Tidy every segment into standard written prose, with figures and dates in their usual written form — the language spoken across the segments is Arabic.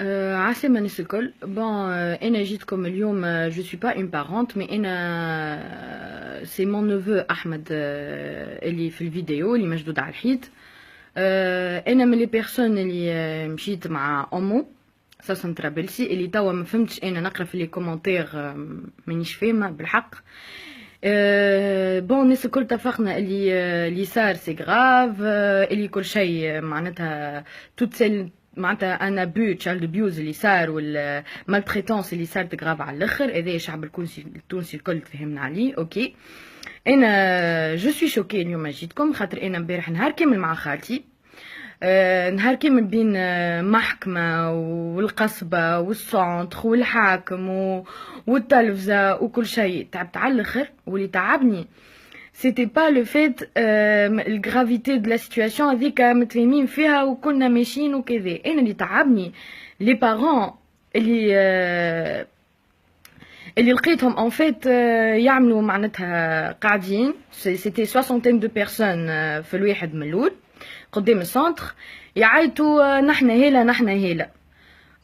عسلامة الناس الكل. بون انا جيتكم اليوم. جو سوي با اون بارونت مي انا سي مون نوفو احمد اللي في الفيديو اللي مشدود على الحيط. انا من لي بيرسون اللي مشيت مع امو ساسن ترابلسي اللي توا ما فهمتش انا نقرا في لي كومونتير مانيش فاهمه بالحق. بون الناس الكل اتفقنا اللي صار سي غراف، اللي كل شيء معناتها توت سيل معناتها ان ابو تشايلد ابيوز اللي صار والمالتريتونس اللي صارت غراف على الاخر. هذا الشعب التونسي الكل تفهمنا عليه. اوكي انا جو سوي شوكي اليوم جيتكم خاطر انا امبارح نهار كامل مع خالتي، نهار كامل بين محكمة والقصبة والسونتر والحاكم والتلفزة وكل شيء. تعبت على الاخر، واللي تعبني سيتي با لو فيت الغرافيتي دو لا سيتوياسيون هذيك متفاهمين فيها وكلنا ماشيين وكذا. انا اللي تعبني لي بارون اللي لقيتهم ان فيت يعملوا معناتها قاعدين سيتي 60 دو بيرسون في الواحد من الاول قدام السونتر يعيطوا نحنا هيلا نحنا هيلا.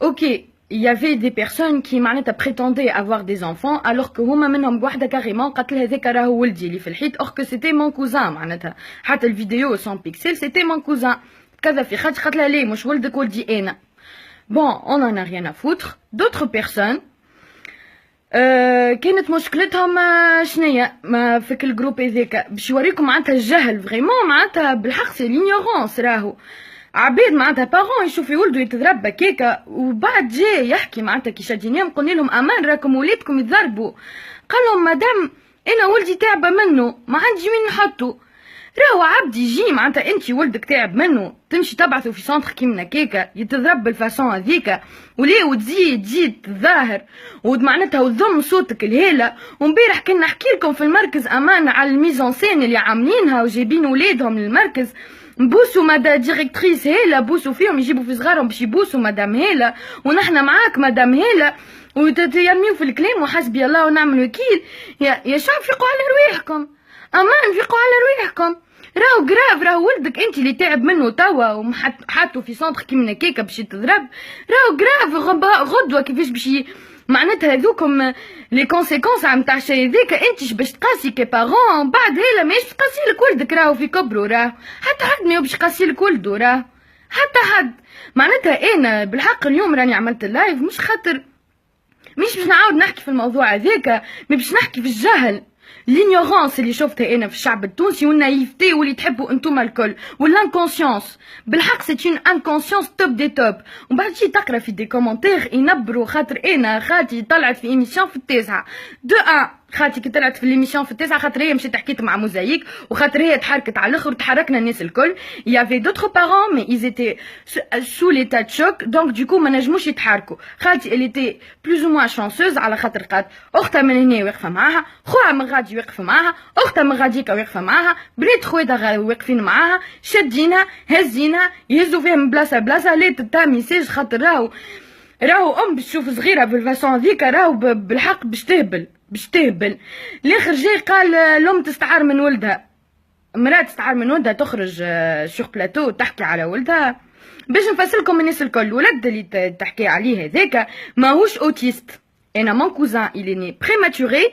اوكي il y avait des personnes qui معناتها prétendaient avoir des enfants alors que هما منهم واحدة كاريمون قالت لها هذاك راهو ولدي اللي في الحيط or que c'était mon cousin. معناتها حتى الفيديو 100 بيكسل c'était mon cousin كذا في خاطر قالت لها ليه مش ولدك ولدي انا. bon on en a rien à foutre. d'autres personnes كانت مشكلتهم شنية ما في كل جروب هذاك باش يوريكم معناتها الجهل فريمون معناتها بالحق سي لينيورونس. راهو عباد معناتها بارون يشوف يولدوا يتضرب بكيكه وبعد جاي يحكي معناتها كي شادينيهم قلنا لهم امان راكم ولادكم يتضربوا. قال لهم مادام انا ولدي تعب منه ما عندي وين نحطه. راهو عبد يجي معناتها انت ولدك تعب منه تمشي تبعثه في سونتر كيما كيكا يتضرب بالفاسون هذيك وليه وتزيد تظاهر ومعناتها وتضم صوتك الهيله. ومبارح كنا نحكي لكم في المركز امان على الميزون سين اللي عاملينها وجايبين ولادهم للمركز نبوسوا مادا ديريكتريس هيلا بوسوا فيهم يجيبوا في صغارهم باش يبوسوا مدام هيلا ونحنا معاك مدام هيلا ويرميو في الكلام وحسبي الله ونعم الوكيل. يا شعب فيقوا على رواحكم امان فيقوا على رواحكم. راهو جراف راهو ولدك انت اللي تعب منه توا وحاطه في سونتر كيما كيكا باش يتضرب. راهو جراف غدوه كيفاش باش معناتها هذوكم لي كونسيكونس نتاع الشيء هذاك انت باش تقاسي كي بارون بعد هيلا ماهيش تقاسي لك ولدك راهو في كبرو. راه حتى حد ما باش يقاسي لك ولدو راه حتى حد. معناتها انا بالحق اليوم راني عملت اللايف مش خاطر مش باش نعاود نحكي في الموضوع هذاك مي باش نحكي في الجهل لينيورونس اللي شفتها انا في الشعب التونسي والنايفتي واللي تحبوا انتم الكل والانكونسيونس. بالحق سي اون انكونسيونس توب دي توب. ومن بعد تجي تقرا في دي كومونتير ينبروا خاطر انا خالتي طلعت في ايميسيون في التاسعه دو ان خالتي كي طلعت في ليميسيون في التاسعه خاطر هي مشيت حكيت مع موزايك وخاطر هي تحركت على الاخر وتحركنا الناس الكل. يافي دوتر بارون مي ايزيتي سو ليتا دو شوك دونك دوكو ما نجموش يتحركوا. خالتي اللي تي بلوز او موان شانسوز على خاطر قالت اختها من هنا واقفه معاها، خوها من غادي واقفه معاها، اختها من غاديكا واقفه معاها، بنات خواتها واقفين معاها، شادينها هزينها يهزوا فيها من بلاصه لبلاصه. لا تتا ميساج خاطر راهو باش تشوف صغيره بالفاسون هذيك راهو بالحق باش تهبل. الاخر جاي قال الام تستعار من ولدها، مراه تستعار من ولدها تخرج شوخ بلاتو تحكي على ولدها. باش نفسرلكم الناس الكل الولد اللي تحكي عليه هذاك ماهوش اوتيست. انا مون كوزان الي ني بريماتوري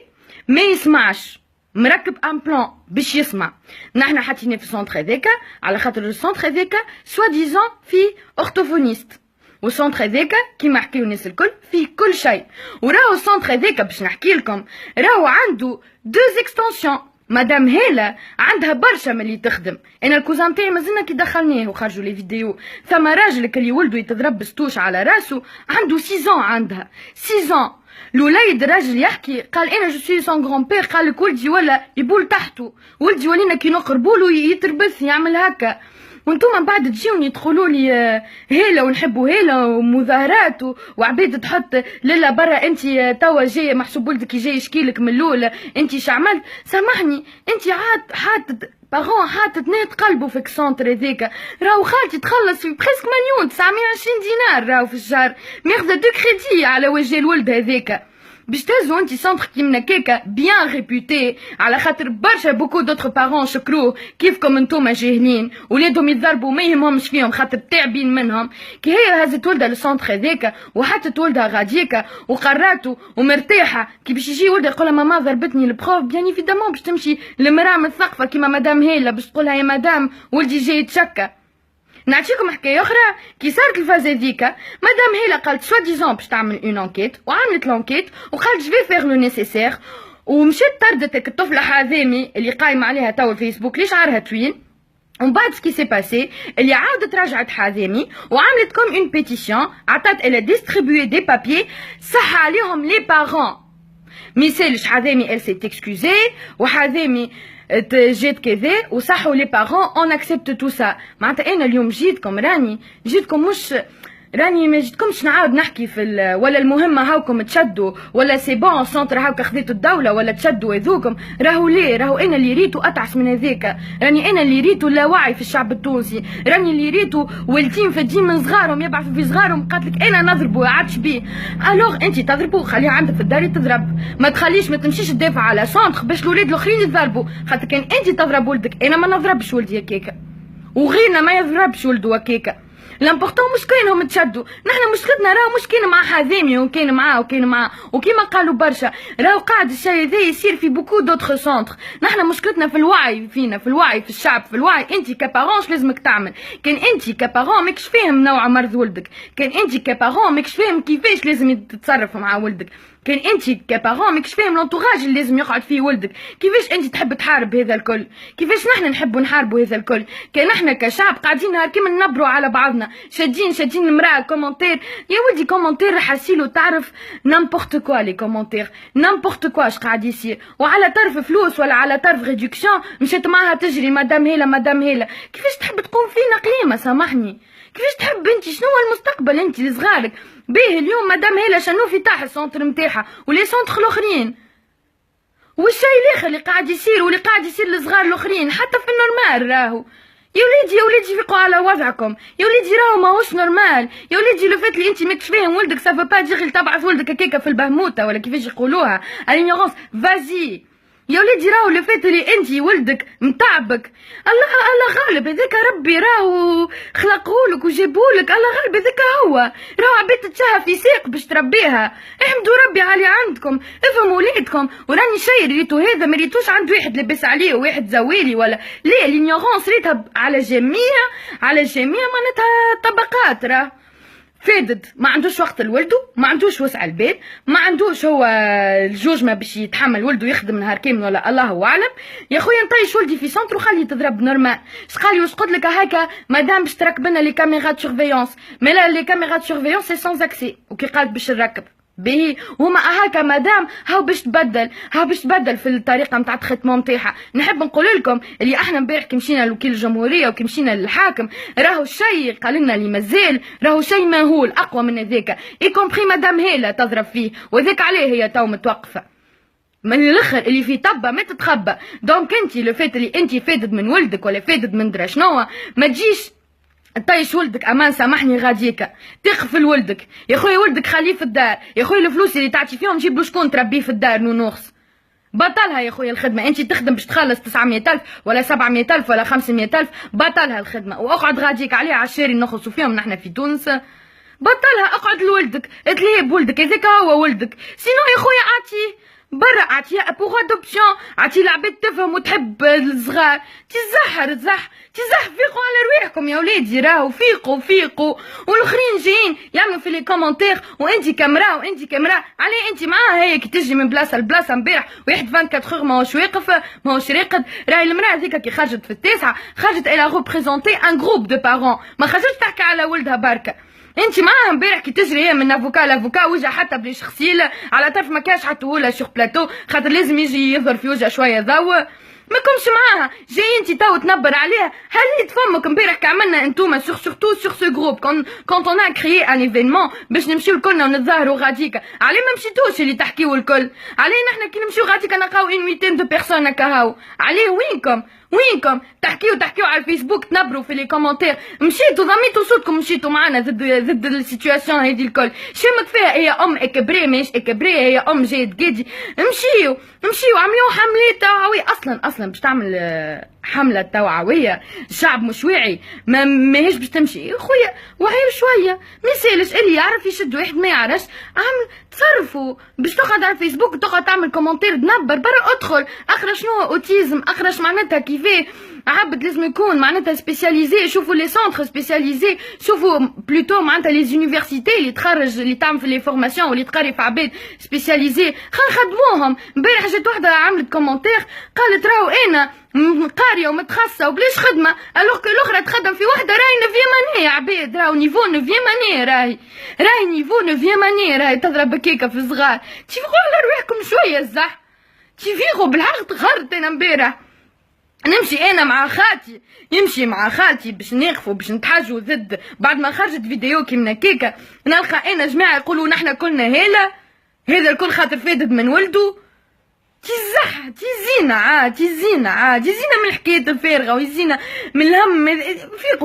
ما يسمعش مركب ان بلان باش يسمع. نحنا حاطينه في السونتر هذاك على خاطر السونتر هذاك سوا ديزون فيه اورتوفونيست والسونتر هذاك كيما حكيو الناس الكل فيه كل شيء. وراهو السونتر هذاك باش نحكي لكم راهو عنده دو اكستنسيون. مدام هيلا عندها برشا ملي تخدم. انا الكوزان تاعي مازلنا كي دخلناه وخرجوا لي فيديو ثم راجل اللي ولده يتضرب بستوش على راسه عنده 6 عندها 6 الوليد راجل يحكي قال انا جو سوي سون غران بير قال لك ولدي ولا يبول تحته ولدي ولينا كي نقربوا له يتربث يعمل هكا. وانتم من بعد تجيوني تقولوا لي هيلا ونحبوا هيلا ومظاهرات وعبيد تحط لالا برا انت توا جاي محسوب ولدك جاي يشكيلك من الاول انت شعملت. سامحني انت حاطط بارون حاطط نيت قلبه في السونتر هذاك. راهو خالتي تخلص في بريسك مليون 920 دينار راهو في الشهر ماخذه دو كريدي على وجه الولد هذاك. باش تهزو انت سونتر كيما كيكا بيان ريبوتي، على خاطر برشا بوكو دوتر بارون شكروه كيفكم انتوما جاهلين، ولادهم يتضربوا ما يهمهمش فيهم خاطر تعبين منهم. كي هي هزت ولدها للسونتر هذاك وحطت ولدها غاديكا وقراتو ومرتاحه، كي باش يجي ولدها يقولها ماما ضربتني البروف، بيان ايفيدامون باش تمشي لمراه مثقفه كيما مدام هيلا باش تقولها يا مدام ولدي جاي يتشكى. نعطيكم حكايه اخرى. كي صارت الفاز هذيكا مدام هيلا قالت سوا ديزون باش تعمل اون انكيت، وعملت لونكيت وقالت جو في فيغ لو نيسيسير، ومشيت طردت الطفله حازمي اللي قايمه عليها تو الفيسبوك اللي شعرها طويل. ومن بعد سكي سي باسي اللي عاودت رجعت حازمي وعملت كوم اون بيتيسيون، عطات الى ديستريبيو دي بابيي صح عليهم لي بارون. ميسالش حازمي ال سي اكسكوزي وحازمي جيت كذا وصحوا لي بارون اون اكسبت تو سا. معناتها انا اليوم جيتكم مش راني ما جيتكمش نعاود نحكي في ولا المهمه هاوكم تشدوا ولا سي بون سونتر هاوك خذيتوا الدوله ولا تشدوا هذوكم. راهو ليه راهو انا اللي ريتو اتعس من هذاك، راني انا اللي ريتو لا وعي في الشعب التونسي، راني اللي ريتو والتيم فدين من صغارهم يبعثوا في صغارهم قالت لك انا نضربوا عادش بيه. الوغ انت تضربوا خليها عندك في الدار تضرب، ما تخليش ما تمشيش تدافع على سونتر باش الاولاد الاخرين يضربوا، خاطر كان انت تضرب ولدك انا ما نضربش ولدي هكاكا وغيرنا ما يضربش ولده هكاكا. لامبورطون مش كاينهم تشدوا، نحنا مشكلتنا راهو مش كاين مع حازمي وكاين معاه وكيما قالوا برشا راهو قاعد الشيء هذا يصير في بوكو دوتر سونتر. نحنا مشكلتنا في الوعي فينا، في الوعي في الشعب، في الوعي. انت كبارون لازمك تعمل، كان انت كبارون ماكش فاهم نوع مرض ولدك، كان انت كبارون ماكش فاهم كيفاش لازم تتصرف مع ولدك، كان انت كبارون ماكش فاهم لونطوراج اللي لازم يقعد فيه ولدك، كيفاش انت تحب تحارب هذا الكل، كيفاش نحنا نحبوا نحاربوا هذا الكل. كان احنا كشعب قاعدين نهار كيما ننبروا على بعضنا، شادين المراه كومونتير يا ولدي، كومونتير حاسيلو تعرف نامبورت كوا لي كومونتير، نامبورت كوا اش قاعد يصير، وعلى طرف فلوس ولا على طرف ريدكسيون مشات معاها تجري مدام هيلا. كيفاش تحب تقوم فينا قيمه سامحني؟ كيفاش تحب انت؟ شنو هو المستقبل انت لصغارك؟ بيه اليوم مدام هيلا شنوفي تاع السونتر نتاعها ولي سونتر الاخرين، والشيء الاخر اللي قاعد يصير واللي قاعد يصير للصغار الاخرين حتى في النورمال راهو. يا وليدي فيقوا على وضعكم، يا وليدي راهو ماهوش نورمال، يا وليدي لو فات اللي انت ماكش فاهم ولدك سافو با دير تبعث ولدك هكاكا في البهموته ولا كيفاش يقولوها الانيغونس فازي. يا وليدي راهو اللي فات اللي انت ولدك متعبك، الله غالب هذاك ربي راهو خلقهولك وجابهولك، الله غالب هذاك هو راهو عباد تتشهى في ساق باش تربيها. احمدوا ربي على عندكم، افهموا ولادكم. وراني شي ريتو هذا ما ريتوش عند واحد لبس عليه وواحد زوالي ولا لا، لينيغونس ريتها على جميع معناتها طبقات. راه فادد ما عندوش وقت لولده، ما عندوش وسع البال، ما عندوش هو الجوج ما باش يتحمل ولده يخدم نهار كامل ولا الله اعلم. يا خويا نطيش ولدي في سونتر وخليه تضرب نورمال. شقال واش قلت لك هكا مادام باش تركب لنا لي كاميرات سورفيونس، مي لا لي كاميرات سورفيونس سي سون اكسي، وكي قالت باش نركب باهي هما هكا مادام هاو باش تبدل في الطريقه نتاع التريتمون نتاعها. نحب نقول لكم اللي احنا امبارح كي مشينا لوكيل الجمهوريه وكي مشينا للحاكم راهو الشيء قال لنا اللي مازال راهو شيء ماهول اقوى من هذاك، اي كومبري مدام هيلا تضرب فيه، وذاك عليه هي تو متوقفه من الاخر اللي في طبه ما تتخبى. دونك انت لو فات اللي انت فادد من ولدك ولا فادد من درا شنو، ما تجيش طيش ولدك امان سامحني غاديكا تقفل ولدك. يا خويا ولدك خليه في الدار، يا خويا الفلوس اللي تعطي فيهم جيب له شكون تربيه في الدار نونوخس. بطلها يا خويا الخدمه، انت تخدم باش تخلص 900,000 ولا 700,000 ولا 500,000، بطلها الخدمه واقعد غاديك عليها على الشاري نخلصوا فيهم نحنا في تونس. بطلها اقعد لولدك تلهي بولدك هذاك هو ولدك، سينو يا خويا اعطيه برا، اعطيها بوغ ادوبسيون، اعطي العباد تفهم وتحب الصغار. تزح فيقوا على رواحكم يا ولادي، راهو فيقوا والاخرين جايين يعملوا في لي كومونتير وانت كامرا علي انت معاها هي كي تجي من بلاصه لبلاصه. امبارح واحد 24 اور ماهوش واقف ماهوش راقد. راهي المراه هذيك كي خرجت في التاسعه خرجت الى ريبريزونتي ان جروب دو بارون، ما خرجتش تحكي على ولدها بركه. انت معاها امبارح كي تجري هي من افوكا لافوكا وجه حتى بلي شخصيل على طرف ما كاش حطوهولها سور بلاتو خاطر لازم يجي يظهر في وجهها شويه ضوء. ما كنتش معاها جاي انت تو تنبر عليها. هل فمك امبارح كعملنا انتوما سورتو سور سو جروب كون اون ا كريي ان ايفينمون باش نمشيو الكلنا ونتظاهروا غاديكا. علي ما مشيتوش اللي تحكيو الكل؟ علي نحنا كي نمشيو غاديكا نلقاو 200 دو بيرسون هكا هاو. عليه وينكم وينكم تحكيو على الفيسبوك، تنبروا في لي كومنتير، مشيتوا ضميتوا صوتكم، مشيتوا معنا ضد السيتواسيون هذه الكل. شمك فيها هي ام اكبري مش اكبري، هي ام جيد جدي. مشيو عملوا حملة توعوية. اصلا باش تعمل حملة توعوية الشعب مش واعي، ماهيش باش تمشي خويا. وعيوا شوية، ما يسالش اللي يعرف يشد واحد ما يعرفش. عمل تصرفوا باش تقعد على الفيسبوك تقعد تعمل كومنتير تنبر برا. ادخل اقرا شنو اوتيزم، اقرا معناتها كيفاه عبد لازم يكون معناتها سبيسياليزي. شوفوا لي سونتر سبيسياليزي، شوفوا بلوتو معناتها لي زونيفرسيتي اللي تخرج اللي تعمل في لي فورماسيون واللي تقري في عباد سبيسياليزي، خدموهم. امبارح جات وحده عملت كومنتير قالت راهو انا قاريه ومتخصصه وبلاش خدمه، الوغ كو الاخرى تخدم في وحده راهي نوفيام اني. عباد راهو نيفو نوفيام اني، راهي نيفو نوفيام اني، راهي تضرب هكاكا في الصغار. تفيقوا على رواحكم شويه الزح، تفيقوا بالحق. تغرت انا امبارح نمشي انا مع خالتي، يمشي مع خالتي باش نقفوا باش نتحاجوا ضد بعد ما خرجت فيديو كي من هكاكا، نلقى انا جماعه يقولوا نحنا كلنا هذا الكل خاطر فادد من ولده. تيزح تيزينا من الحكايات الفارغه ويزينا من الهم.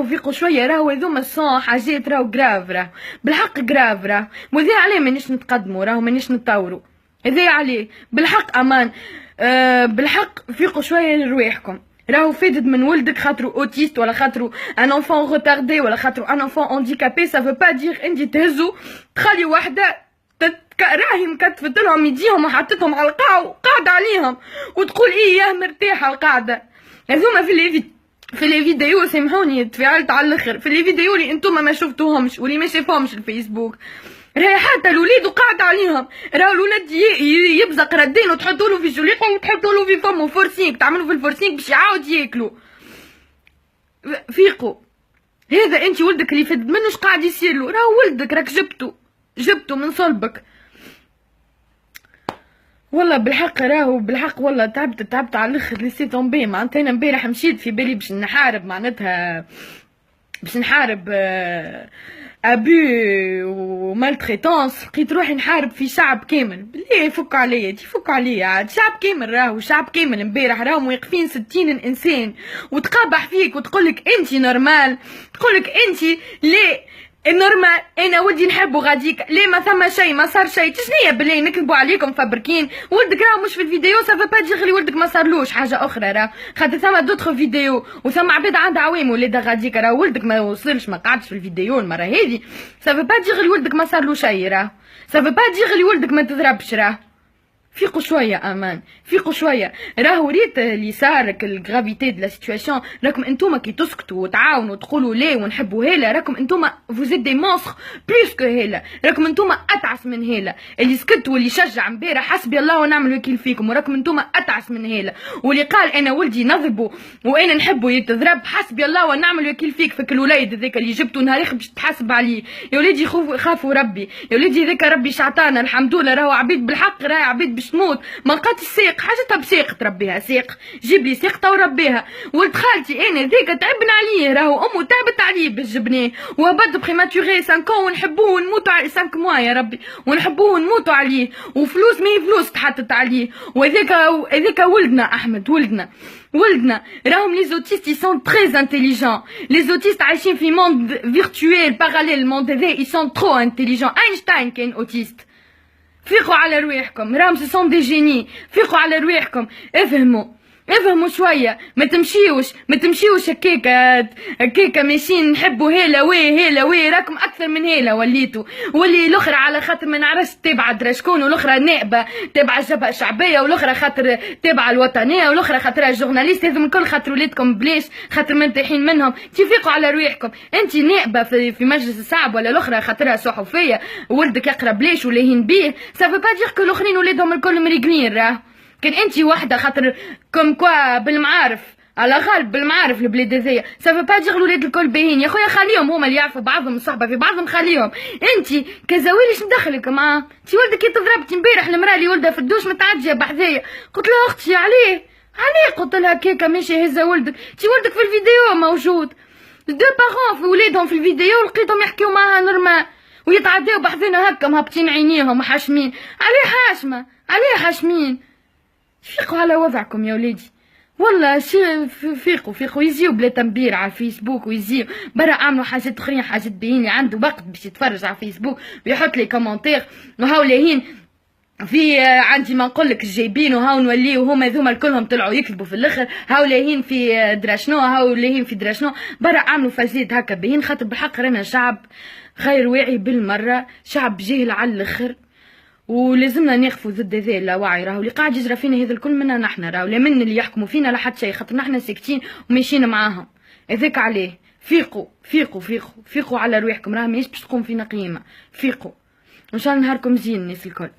فيقوا شويه، راهو هذوما الصون حاجات راهو جراف، راهو بالحق جراف، راهو وذي عليه مانيش نتقدموا، راهو مانيش نتطوروا، هذي عليه بالحق امان. بالحق فيقوا شويه لرواحكم. راهو فادد من ولدك خاطرو اوتيست ولا خاطرو ان انفون روتاردي ولا خاطرو ان انفون هانديكابي، سا فو با دير انتي تهزو تخلي وحده راهي مكتفت لهم يديهم وحطتهم على القاع وقاعد عليهم وتقول ايه مرتاحه القاعده. هذوما في لي فيديو سامحوني تفاعلت على الاخر، في لي فيديو اللي انتم ما شفتوهمش واللي ما شافوهمش الفيسبوك، راهي حتى الوليد وقاعد عليهم. راهو الولد يبزق ردين وتحطوا له في جليقه وتحطوا له في فمه فورسينك، تعملوا في الفورسينك باش يعاود ياكلوا. فيقوا، هذا انت ولدك اللي فد منه قاعد يصير له، راهو ولدك راك جبته من صلبك. والله بالحق راهو بالحق والله تعبت على الاخر. ليسي طومبي معناتها انا امبارح مشيت في بالي باش نحارب معناتها باش نحارب ابي ومالتريتونس، لقيت روحي نحارب في شعب كامل. ليه فك عليا عاد شعب كامل، راهو شعب كامل امبارح راهم واقفين 60 انسان وتقابح فيك وتقولك انت نورمال، تقولك انت ليه النورمال. انا ولدي نحبه غاديك، ليه ما ثم شيء ما صار شيء. تشنيا بالله نكذبوا عليكم فبركين. ولدك راه مش في الفيديو سافا با دير لي ولدك ما صارلوش حاجه اخرى، راه خاطر ثم دوطخ فيديو وثم عباد عندها عوام ولادها غاديك، راه ولدك ما وصلش ما قعدش في الفيديو المره هذه، سافا با دير لي ولدك ما صارلو شيء، راه سافا با دير لي ولدك ما تضربش. راه فيقوا شويه امان، فيقوا شويه. راهو ريت اللي صارك الغرافيتي دو لا سيتواسيون، راكم انتوما كي تسكتوا وتعاونوا وتقولوا ليه ونحبوا هيلا، راكم انتوما فوزيت دي مونستر بلوس كو هيلا، راكم انتوما اتعس من هيلا. اللي سكت واللي شجع امبارح حسبي الله ونعم الوكيل فيكم، وراكم انتوما اتعس من هيلا. واللي قال انا ولدي نضربه وانا نحبه يتضرب، حسبي الله ونعم الوكيل فيك. فك الوليد هذاك اللي جبته نهار باش تحاسب عليه. يا وليدي خافوا ربي، يا وليدي هذاك ربي شعطانا الحمد لله، راهو عبيد بالحق، راهي عبيد باش تموت ما لقات الساق حاجتها بساق تربيها، ساق جيب لي ساق وربيها. ولد خالتي انا ذاك تعبنا عليه، راهو امه تعبت عليه باش جبناه وهبط بريماتوري 5 ونحبوه ونموتوا عليه 5 موا يا ربي، ونحبوه ونموتوا عليه وفلوس ما هي فلوس تحطت عليه. وهذاك ولدنا احمد، ولدنا راهم لي زوتيست ils sont très intelligents. les autistes عايشين في موند فيرتويل باراليل، الموند هذا ils sont trop intelligents. اينشتاين كان اوتيست. فيقوا على رواحكم، راهم سون دي جيني. فيقوا على رواحكم، افهموا شويه، ما تمشيوش هكاكا ماشيين نحبوا هيلا وي راكم اكثر من هيلا وليتوا. واللي الاخرى على خاطر ما نعرفش تابعه درا شكون، والاخرى نائبه تابعه الجبهه الشعبيه، والاخرى خاطر تابعه الوطنيه، والاخرى خاطرها جورناليست. هذم الكل خاطر ولادكم بلاش، خاطر مرتاحين منهم. تفيقوا على رواحكم. انت نائبه في مجلس الشعب، ولا الاخرى خاطرها صحفيه ولدك يقرا بلاش ولاهين بيه، سافو با دير كو الاخرين ولادهم الكل مريقلين. راه كان انتي وحده خاطر كوم كوا بالمعارف على غالب بالمعارف البلاد هذيا، سافو با دير الولاد الكل باهين. يا خويا خليهم هما اللي يعرفوا بعضهم الصحبه في بعضهم، خليهم. انتي كزويلي اش ندخلك معاه؟ انتي ولدك كي تضربتي امبارح المراه اللي ولدها في الدوش متعديه بحذايا، قلت لها اختي عليه قلت لها كيكا ماشي هزه ولدك، انتي ولدك في الفيديو موجود. دو بارون في ولادهم في الفيديو لقيتهم يحكيو معاها نورمال ويتعداو بحذنا هكا مهبطين عينيهم وحاشمين. عليه حاشمين. فيقوا على وضعكم يا وليدي، والله فيقوا فيقوا يزيو بلا تنبير على الفيسبوك، ويزيو برا عملوا حاجات اخرين، حاجات باهين، عنده وقت باش يتفرج على الفيسبوك ويحط لي كومنتير، وهاو لاهين في عندي ما نقول لك الجايبين، وهاو نوليو هما ذوما كلهم طلعوا يكذبوا في الاخر، هاو لاهين في دراشنو، هاو لاهين في دراشنو، برا عملوا فساد هكا باهين. خاطر بالحق رانا شعب غير واعي بالمره، شعب جاهل على الاخر، ولازمنا نقفوا ضد هذا اللاوعي. راهو اللي قاعد يجرى فينا هذا الكل منا نحنا، راهو لا من اللي يحكموا فينا لا حتى شيء، خاطر نحنا ساكتين وماشيين معاهم. هذاك عليه فيقوا فيقوا فيقوا فيقوا على رواحكم، راه ماهيش باش تقوم فينا قيمه. فيقوا وان شاء الله نهاركم زين الناس الكل.